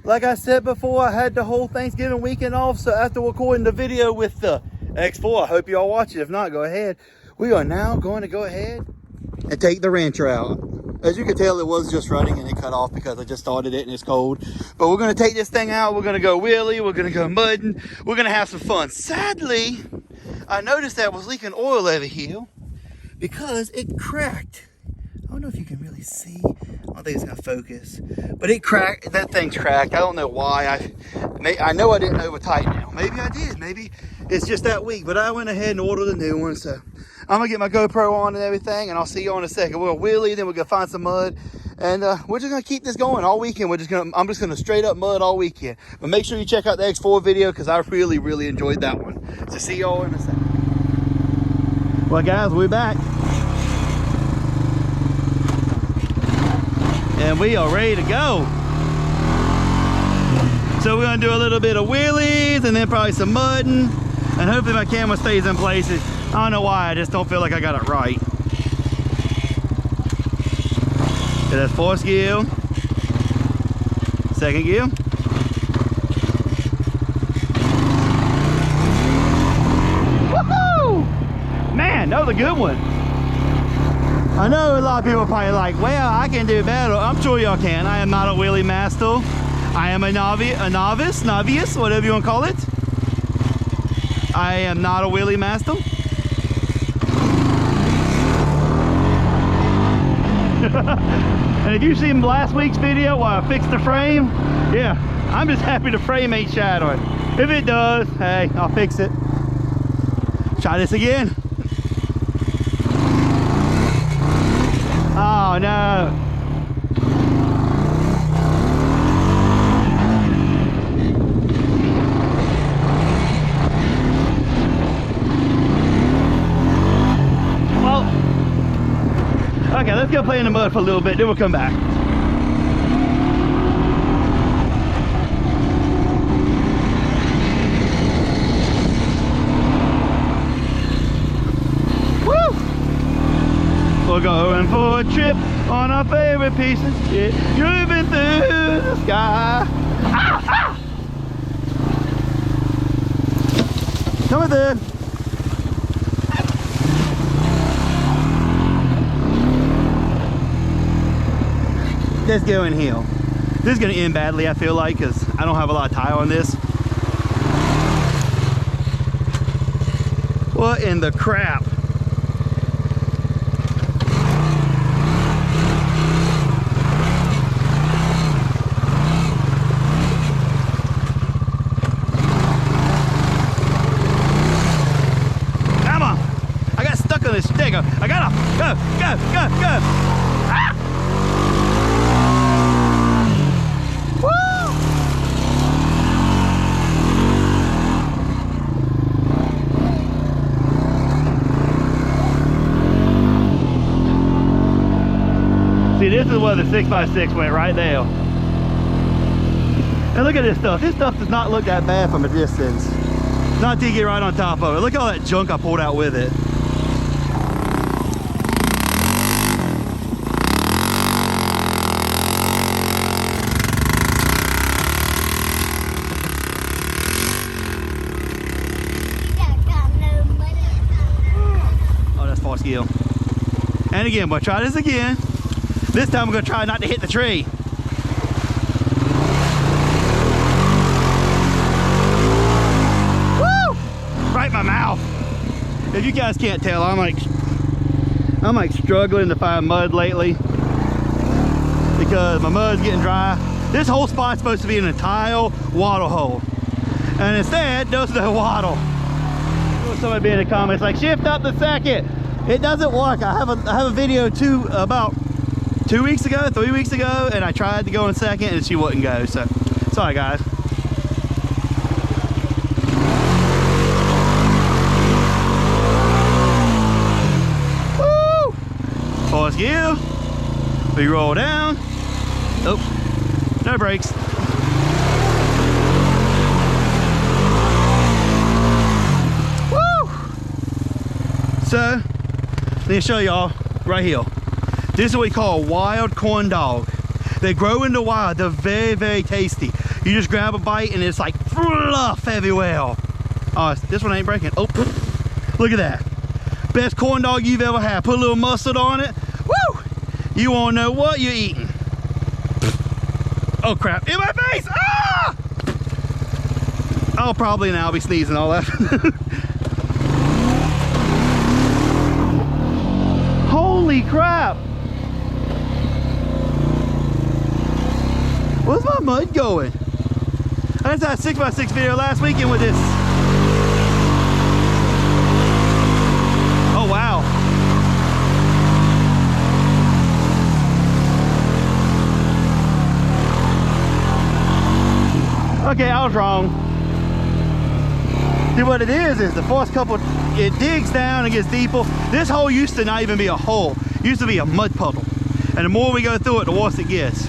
like I said before, I had the whole Thanksgiving weekend off, so after recording the video with the X4, I hope y'all watch it. If not, go ahead. We are now going to go ahead and take the wrencher out. As you can tell, it was just running and it cut off because I just started it and it's cold. But we're going to take this thing out. We're going to go wheelie. We're going to go mudding. We're going to have some fun. Sadly, I noticed that it was leaking oil over here because it cracked. I don't know if you can really see. I don't think it's gonna focus, but it cracked. That thing's cracked. I don't know why. I know I didn't over tighten it. Maybe I did. Maybe it's just that weak. But I went ahead and ordered a new one. So I'm gonna get my GoPro on and everything, and I'll see you in a second. We're gonna wheelie, then we're gonna find some mud, and we're just gonna keep this going all weekend. I'm just gonna straight up mud all weekend. But make sure you check out the X4 video because I really enjoyed that one. So see y'all in a second. Well, guys, we're back. And we are ready to go. So we're gonna do a little bit of wheelies and then probably some mudding, and hopefully my camera stays in place. I don't know why, I just don't feel like I got it right. Okay, that's first gear, second gear. Woohoo! Man, that was a good one. I know a lot of people are probably like, well, I can do better. I'm sure y'all can. I am not a wheelie master. I am a novice, whatever you want to call it. I am not a wheelie master. And if you've seen last week's video where I fixed the frame, yeah, I'm just happy the frame ain't shattering. If it does, hey, I'll fix it. Try this again. Oh no. Well, okay, let's go play in the mud for a little bit, then we'll come back. We're going for a trip on our favorite piece of shit, moving through the sky. Ah, ah! Come with it. Let's go in here. This is going to end badly, I feel like, because I don't have a lot of tire on this. What in the crap? I gotta go. Ah! Woo! See, this is where the 6x6 went right there. And look at this stuff. This stuff does not look that bad from a distance. Not until you get right on top of it. Look at all that junk I pulled out with it. Skill. And again, we'll try this again. This time we're going to try not to hit the tree. Woo! Right in my mouth. If you guys can't tell, I'm like struggling to find mud lately because my mud's getting dry. This whole spot's supposed to be an entire water hole, and instead there's no water. Somebody be in the comments like, shift up the second. It doesn't work. I have a video about 3 weeks ago, and I tried to go in second and she wouldn't go. So sorry guys. Woo! First gear. We roll down. Oh, no brakes. Woo! So let me show y'all right here. This is what we call a wild corn dog. They grow into wild. They're very, very tasty. You just grab a bite and it's like fluff everywhere. Oh, this one ain't breaking. Oh, look at that. Best corn dog you've ever had. Put a little mustard on it. Woo! You won't know what you're eating. Oh crap, in my face! Ah! Oh, probably now I'll be sneezing all that. Holy crap! Where's my mud going? I just had a 6x6 video last weekend with this. Oh wow. Okay, I was wrong. See, what it is the first couple, it digs down and gets deeper. This hole used to not even be a hole. It used to be a mud puddle. And the more we go through it, the worse it gets.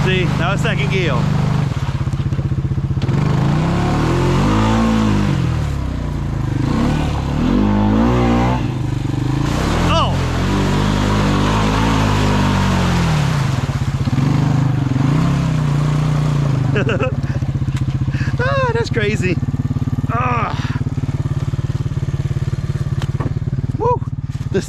See, now it's second gear. Oh! Ah, that's crazy. Ah. Woo! The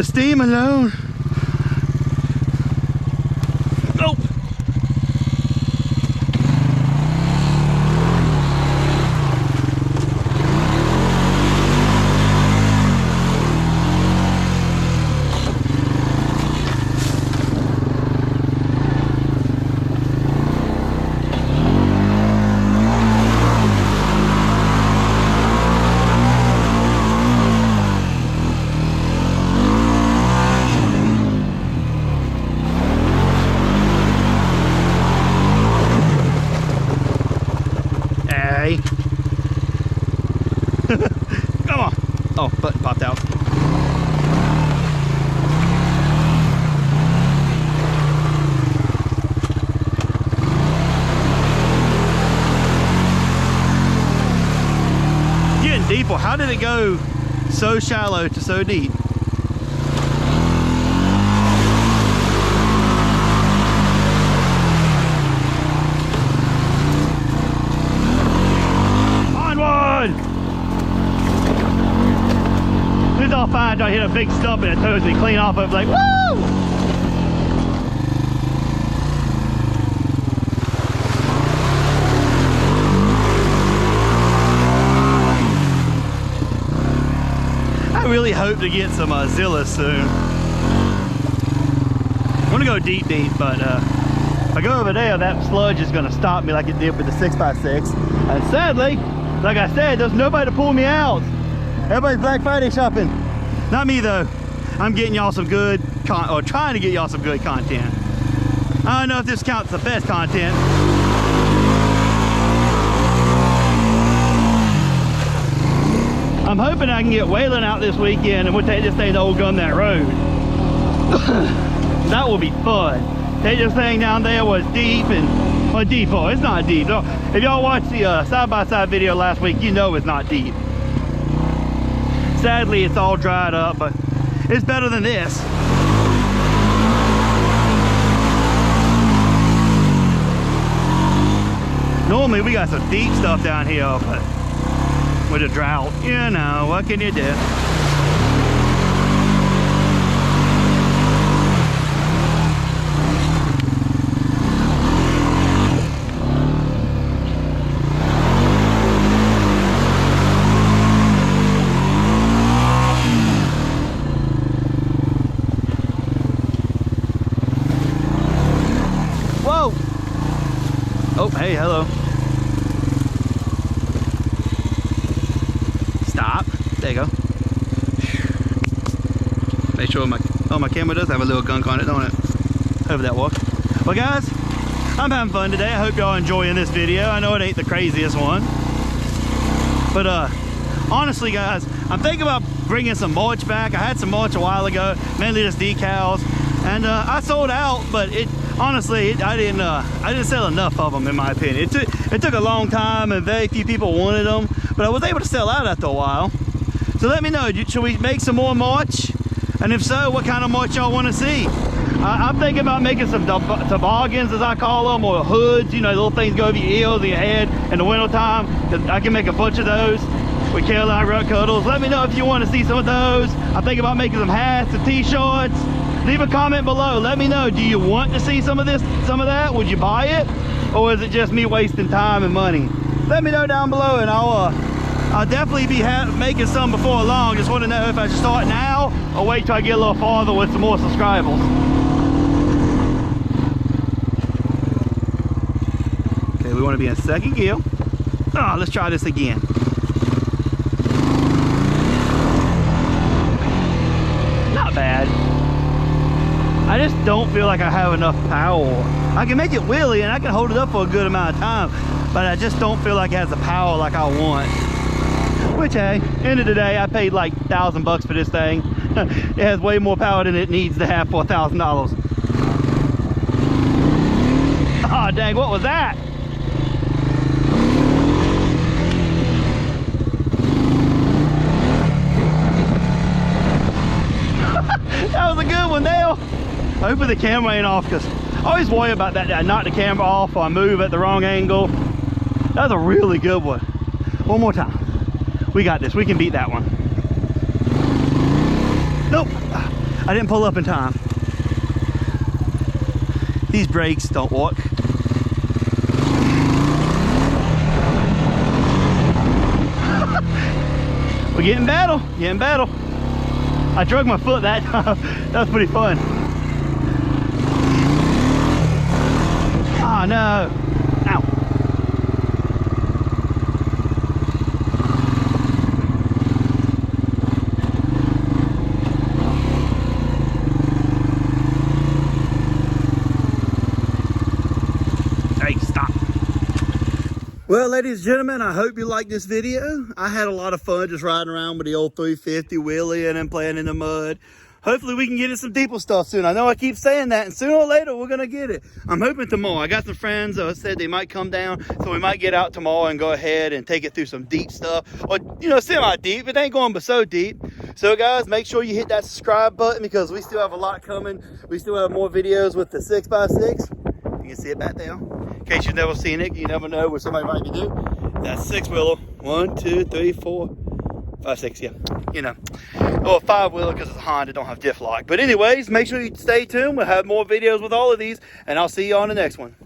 steam alone. Oh! Come on. Oh, button popped out. Getting deeper. How did it go so shallow to so deep? It's all fine until I hit a big stump and it throws me clean off of it, like, woo! I really hope to get some Zilla soon. I want to go deep, but if I go over there, that sludge is going to stop me like it did with the 6x6. And sadly, like I said, there's nobody to pull me out. Everybody's Black Friday shopping. Not me though. I'm getting y'all some good or trying to get y'all some good content. I don't know if this counts the best content. I'm hoping I can get Waylon out this weekend and we'll take this thing to Old Gun That Road. That will be fun. Take this thing down there was deep and, well, deep, oh, it's not deep. If y'all watched the side-by-side video last week, you know it's not deep. Sadly, it's all dried up, but it's better than this. Normally, we got some deep stuff down here, but with a drought, you know, what can you do? Oh, hey, hello. Stop. There you go. Make sure my camera does have a little gunk on it, don't it? Over that walk. Well, guys, I'm having fun today. I hope y'all enjoying this video. I know it ain't the craziest one, but honestly guys, I'm thinking about bringing some mulch back. I had some mulch a while ago, mainly just decals, and I sold out, but honestly I didn't sell enough of them in my opinion. It took a long time and very few people wanted them, but I was able to sell out after a while. So let me know, should we make some more mulch? And if so, what kind of mulch y'all want to see? I'm thinking about making some toboggans, as I call them, or hoods, you know, little things go over your ears and your head in the winter time. I can make a bunch of those with Carolina rut cuddles. Let me know if you want to see some of those. I'm thinking about making some hats and t-shirts. Leave a comment below. Let me know, do you want to see some of that? Would you buy it? Or is it just me wasting time and money? Let me know down below, and I'll definitely be making some before long. Just want to know if I should start now or wait till I get a little farther with some more subscribers. Okay, we want to be in second gear. Oh, let's try this again. Not bad. I just don't feel like I have enough power. I can make it wheelie and I can hold it up for a good amount of time, but I just don't feel like it has the power like I want. Which, hey, end of the day, I paid like $1,000 for this thing. It has way more power than it needs to have for $1,000. Oh, dang, what was that? That was a good one, Dale. Hopefully the camera ain't off, because I always worry about that. I knock the camera off or I move at the wrong angle. That was a really good one. One more time. We got this. We can beat that one. Nope. I didn't pull up in time. These brakes don't work. We're getting better. Getting better. I drug my foot that time. That was pretty fun. Oh no. Ow. Hey, stop. Well, ladies and gentlemen, I hope you liked this video. I had a lot of fun just riding around with the old 350 wheelie and playing in the mud. Hopefully we can get in some deeper stuff soon. I know I keep saying that, and sooner or later we're gonna get it. I'm hoping tomorrow. I got some friends that said they might come down, so we might get out tomorrow and go ahead and take it through some deep stuff, or you know, semi-deep. It ain't going but so deep. So guys, make sure you hit that subscribe button, because we still have a lot coming. We still have more videos with the 6x6. You can see it back there. In case you've never seen it, you never know what somebody might be doing. That's 6-wheeler. 1, 2, 3, 4, 5, 6, yeah. You know, or 5-wheeler because it's a Honda, don't have diff lock. But anyways, make sure you stay tuned. We'll have more videos with all of these, and I'll see you on the next one.